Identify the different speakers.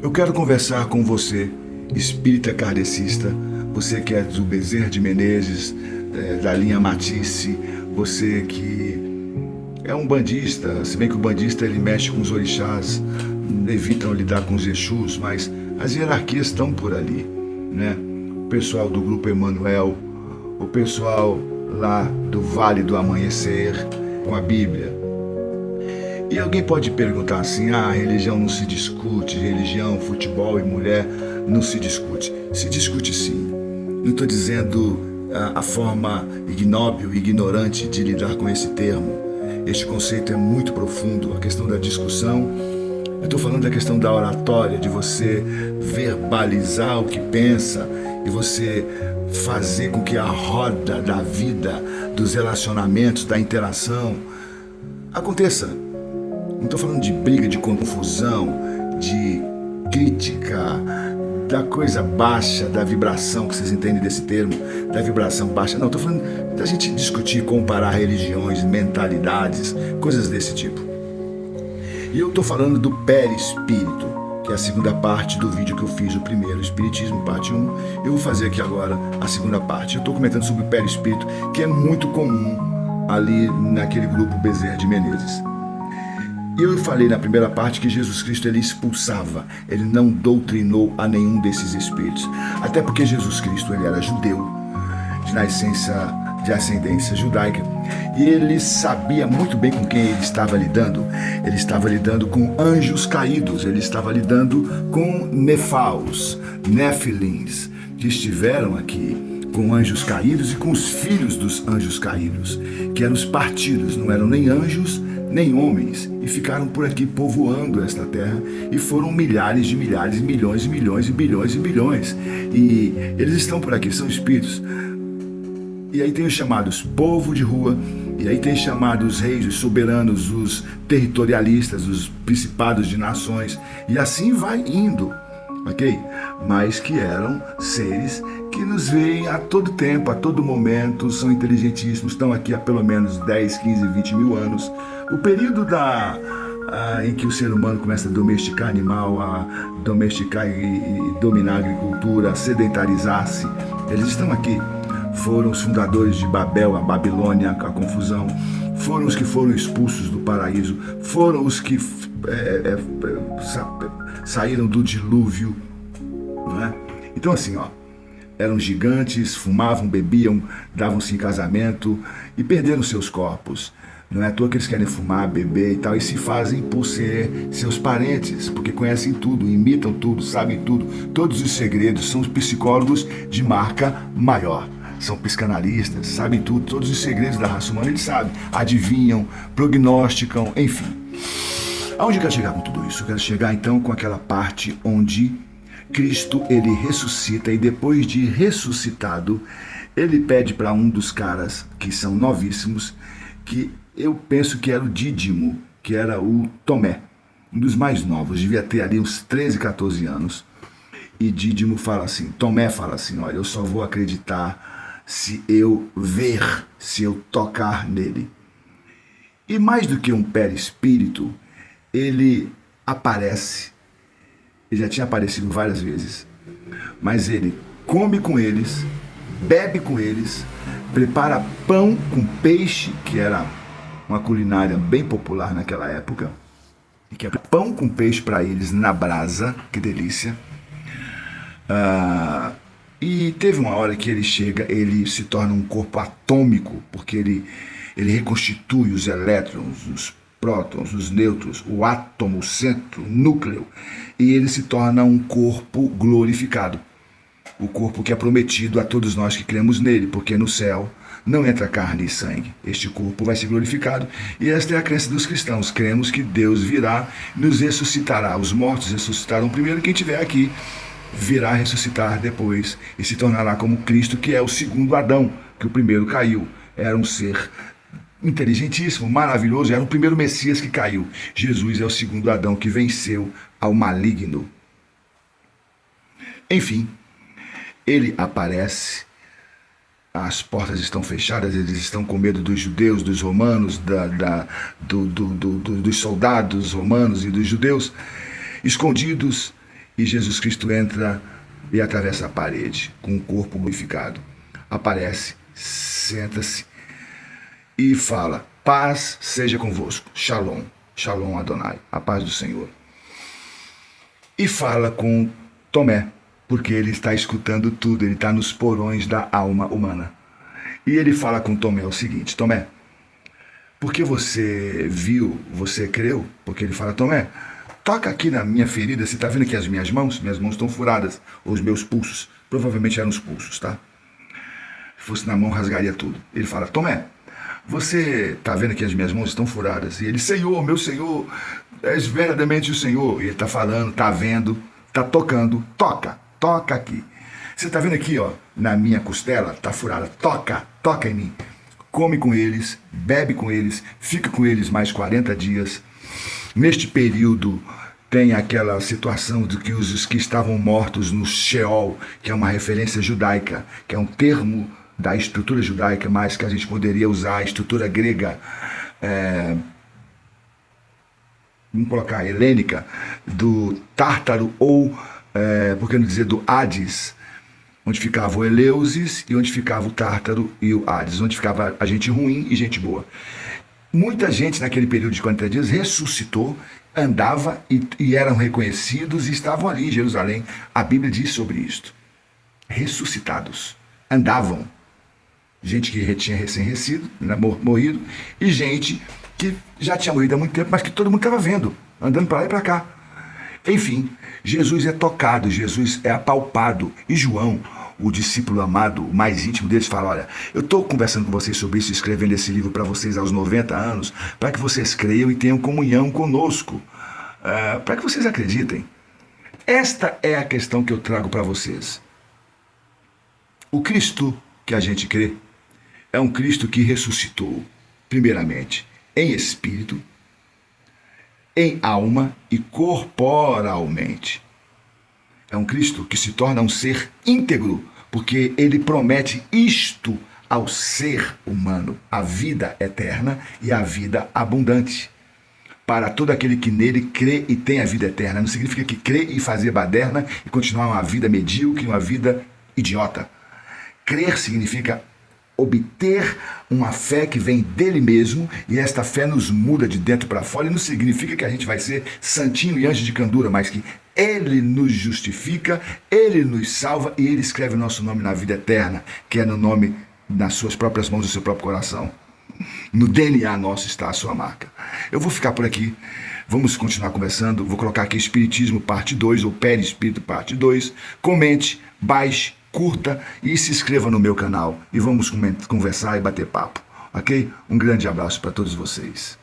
Speaker 1: Eu quero conversar com você, espírita kardecista, você que é do Bezerra de Menezes, da linha Matisse, você que é um bandista, se bem que o bandista ele mexe com os orixás, evitam lidar com os Exus, mas as hierarquias estão por ali, né? O pessoal do Grupo Emanuel, o pessoal lá do Vale do Amanhecer, com a Bíblia. E alguém pode perguntar assim, a religião não se discute, religião, futebol e mulher não se discute. Se discute sim. Não estou dizendo a forma ignóbil e ignorante de lidar com esse termo. Este conceito é muito profundo, a questão da discussão. Eu estou falando da questão da oratória, de você verbalizar o que pensa e você fazer com que a roda da vida, dos relacionamentos, da interação aconteça. Não estou falando de briga, de confusão, de crítica, da coisa baixa, da vibração, que vocês entendem desse termo, da vibração baixa. Não, estou falando da gente discutir, comparar religiões, mentalidades, coisas desse tipo. E eu estou falando do perispírito, que é a segunda parte do vídeo que eu fiz, o primeiro, Espiritismo, parte 1. Eu vou fazer aqui agora a segunda parte. Eu estou comentando sobre o perispírito, que é muito comum ali naquele grupo Bezerra de Menezes. E eu falei na primeira parte que Jesus Cristo ele expulsava, ele não doutrinou a nenhum desses espíritos. Até porque Jesus Cristo ele era judeu, de nascença, de ascendência judaica, e ele sabia muito bem com quem ele estava lidando. Ele estava lidando com anjos caídos, ele estava lidando com nefaus, nefilins, que estiveram aqui, com anjos caídos e com os filhos dos anjos caídos, que eram os partidos, não eram nem anjos, nem homens, e ficaram por aqui povoando esta terra, e foram milhares de milhares, milhões e milhões e bilhões e bilhões, e eles estão por aqui, são espíritos. E aí tem os chamados povo de rua, e aí tem chamados reis, os soberanos, os territorialistas, os principados de nações, e assim vai indo, ok? Mas que eram seres que nos veem a todo tempo, a todo momento, são inteligentíssimos, estão aqui há pelo menos 10, 15, 20 mil anos. O período em que o ser humano começa a domesticar animal, a domesticar e dominar a agricultura, a sedentarizar-se, eles estão aqui. Foram os fundadores de Babel, a Babilônia, a confusão, foram os que foram expulsos do paraíso, foram os que saíram do dilúvio, não é? Então assim, eram gigantes, fumavam, bebiam, davam-se em casamento e perderam seus corpos. Não é à toa que eles querem fumar, beber e tal, e se fazem por ser seus parentes, porque conhecem tudo, imitam tudo, sabem tudo, todos os segredos, são os psicólogos de marca maior. São psicanalistas, sabem tudo, todos os segredos da raça humana eles sabem, adivinham, prognosticam, enfim. Aonde eu quero chegar com tudo isso? Eu quero chegar então com aquela parte onde Cristo ele ressuscita e depois de ressuscitado, ele pede para um dos caras que são novíssimos, que eu penso que era o Dídimo, que era o Tomé, um dos mais novos, devia ter ali uns 13, 14 anos. E Dídimo fala assim, Tomé fala assim, olha, eu só vou acreditar se eu ver, se eu tocar nele. E mais do que um perispírito, ele aparece, ele já tinha aparecido várias vezes, mas ele come com eles, bebe com eles, prepara pão com peixe, que era uma culinária bem popular naquela época, que é pão com peixe para eles na brasa, que delícia. E teve uma hora que ele chega, ele se torna um corpo atômico, porque ele reconstitui os elétrons, os prótons, os nêutrons, o átomo, o centro, o núcleo, e ele se torna um corpo glorificado. O corpo que é prometido a todos nós que cremos nele, porque no céu não entra carne e sangue. Este corpo vai ser glorificado, e esta é a crença dos cristãos. Cremos que Deus virá, nos ressuscitará. Os mortos ressuscitarão primeiro, quem estiver aqui virá ressuscitar depois, e se tornará como Cristo, que é o segundo Adão, que o primeiro caiu. Era um ser inteligentíssimo, maravilhoso, era o primeiro Messias que caiu. Jesus é o segundo Adão que venceu ao maligno. Enfim, ele aparece, as portas estão fechadas, eles estão com medo dos judeus, dos romanos, dos soldados romanos e dos judeus, escondidos, e Jesus Cristo entra e atravessa a parede com o corpo glorificado. Aparece, senta-se e fala: paz seja convosco. Shalom, Shalom Adonai, a paz do Senhor. E fala com Tomé, porque ele está escutando tudo, ele está nos porões da alma humana. E ele fala com Tomé o seguinte: Tomé, porque você viu, você creu? Porque ele fala: Tomé, toca aqui na minha ferida, você está vendo aqui as minhas mãos? Minhas mãos estão furadas, ou os meus pulsos. Provavelmente eram os pulsos, tá? Se fosse na mão, rasgaria tudo. Ele fala: Tomé, você está vendo que as minhas mãos estão furadas? E ele: Senhor, meu Senhor, és verdadeiramente o Senhor. E ele está falando, está vendo, está tocando. Toca aqui. Você está vendo aqui, ó, na minha costela, está furada. Toca em mim. Come com eles, bebe com eles, fica com eles mais 40 dias. Neste período tem aquela situação de que os que estavam mortos no Sheol, que é uma referência judaica, que é um termo da estrutura judaica, mas que a gente poderia usar a estrutura grega, vamos colocar helênica, do Tártaro ou, por que não dizer, do Hades, onde ficava o Eleusis e onde ficava o Tártaro e o Hades, onde ficava a gente ruim e gente boa. Muita gente naquele período de 40 dias ressuscitou, andava e eram reconhecidos e estavam ali em Jerusalém. A Bíblia diz sobre isto. Ressuscitados. Andavam. Gente que tinha morrido, e gente que já tinha morrido há muito tempo, mas que todo mundo estava vendo, andando para lá e para cá. Enfim, Jesus é tocado, Jesus é apalpado. E João, o discípulo amado, o mais íntimo deles, fala: olha, eu estou conversando com vocês sobre isso, escrevendo esse livro para vocês aos 90 anos, para que vocês creiam e tenham comunhão conosco, para que vocês acreditem. Esta é a questão que eu trago para vocês. O Cristo que a gente crê é um Cristo que ressuscitou, primeiramente, em espírito, em alma e corporalmente. É um Cristo que se torna um ser íntegro, porque ele promete isto ao ser humano: a vida eterna e a vida abundante. Para todo aquele que nele crê e tem a vida eterna. Não significa que crê e fazer baderna e continuar uma vida medíocre, uma vida idiota. Crer significa obter uma fé que vem dele mesmo, e esta fé nos muda de dentro para fora, e não significa que a gente vai ser santinho e anjo de candura, mas que ele nos justifica, ele nos salva e ele escreve o nosso nome na vida eterna, que é no nome, nas suas próprias mãos, do seu próprio coração. No DNA nosso está a sua marca. Eu vou ficar por aqui, vamos continuar conversando, vou colocar aqui Espiritismo parte 2, ou Perispírito parte 2, comente, baixe, curta e se inscreva no meu canal e vamos conversar e bater papo, ok? Um grande abraço para todos vocês.